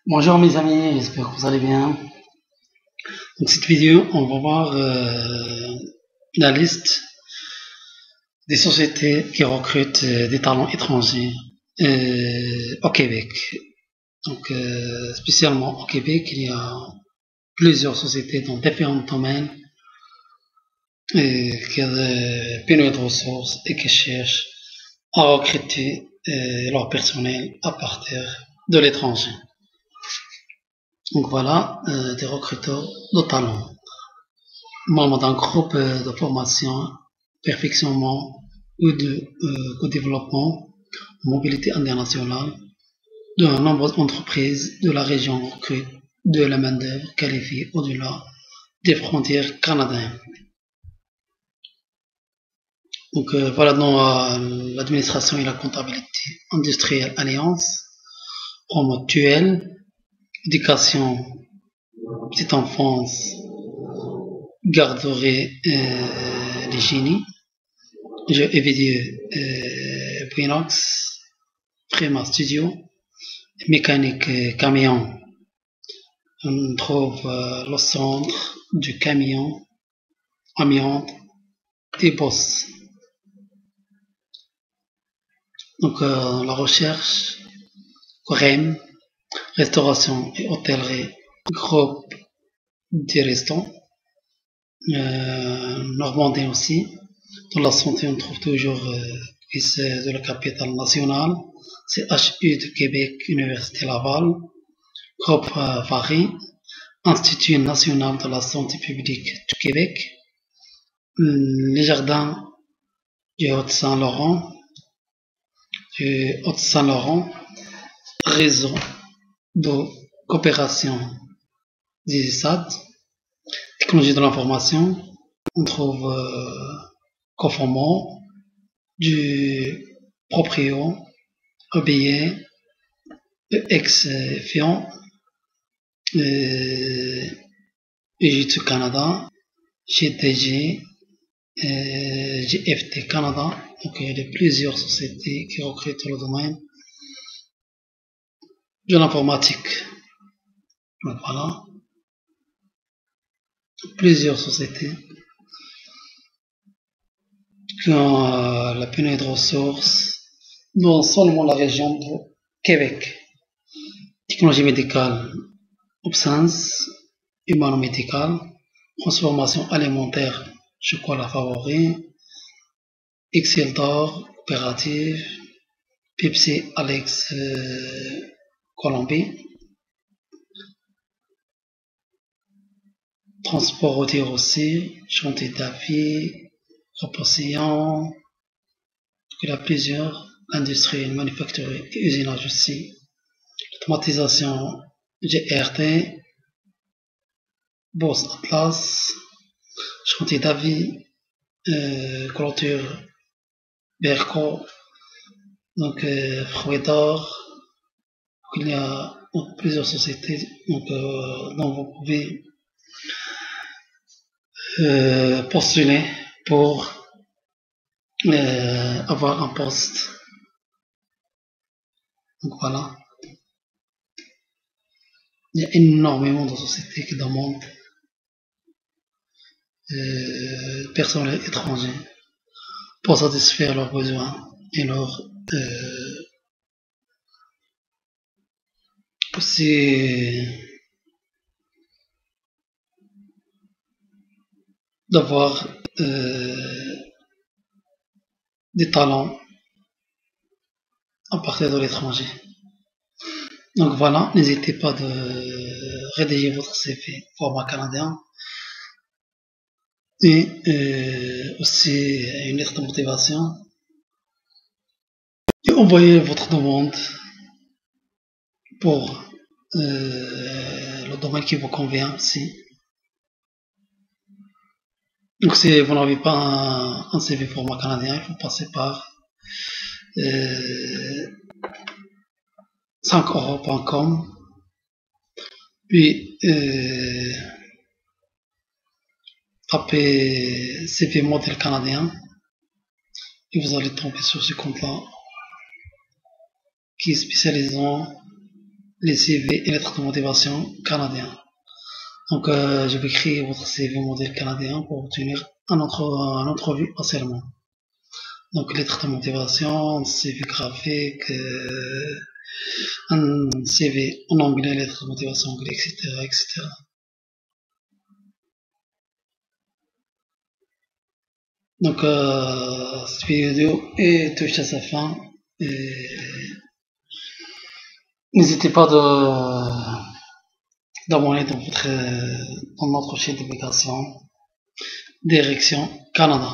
Bonjour mes amis, j'espère que vous allez bien. Dans cette vidéo, on va voir la liste des sociétés qui recrutent des talents étrangers au Québec. Donc, spécialement au Québec, il y a plusieurs sociétés dans différents domaines qui ont des pénuries de ressources et qui cherchent à recruter leur personnel à partir de l'étranger. Donc voilà, des recruteurs de talents. Membre d'un groupe de formation, perfectionnement ou de co-développement, mobilité internationale, de nombreuses entreprises de la région recrutent de la main-d'œuvre qualifiée au-delà des frontières canadiennes. Donc voilà dans l'administration et la comptabilité industrielle Alliance, promo mutuelle, éducation, petite enfance, garderie les génies, jeux et vidéo Pinox, Prima Studio, mécanique camion. On trouve le centre du camion, amiante et boss. Donc la recherche, REM, restauration et hôtellerie, groupe des restaurants, Normandie aussi. Dans la santé, on trouve toujours de la capitale nationale, CHU de Québec, Université Laval, groupe Paris, Institut national de la santé publique du Québec, les jardins du Haut-Saint-Laurent, réseau de coopération des ESAD, technologie de l'information, on trouve conformant du proprio, OBA, ex-FION, Jiu-Jitsu Canada, GTG, GFT Canada. Donc il y a plusieurs sociétés qui recrutent dans le domaine de l'informatique. Donc voilà, plusieurs sociétés qui ont la pénurie de ressources dans seulement la région de Québec. Technologie médicale, absence, humano-médicale, transformation alimentaire, chocolat favori, Excel d'or, coopérative, Pepsi Alex Colombie, transport routier aussi, chantier d'avis, reposition, il y a plusieurs, industrie, manufacturier et usinage aussi, automatisation GRT, Boss Atlas, chantier d'avis, clôture Berco, donc fruits d'or, il y a plusieurs sociétés donc, dont vous pouvez postuler pour avoir un poste. Donc voilà, il y a énormément de sociétés qui demandent personnel étranger pour satisfaire leurs besoins et leurs aussi d'avoir des talents à partir de l'étranger. Donc voilà, n'hésitez pas de rédiger votre CV format canadien et aussi une lettre de motivation et envoyez votre demande pour le domaine qui vous convient aussi. Donc si vous n'avez pas un CV format canadien, il faut passer par 5euros.com, puis tapez CV modèle canadien et vous allez tomber sur ce compte-là qui est spécialisé les CV et lettres de motivation canadiens. Donc, je vais créer votre CV modèle canadien pour obtenir un entrevue facilement. Donc, lettres de motivation, CV graphique, un CV en anglais, lettres de motivation anglais, etc., etc. Donc, cette vidéo est touche à sa fin. N'hésitez pas d'abonner dans notre chaîne d'application Direction Canada.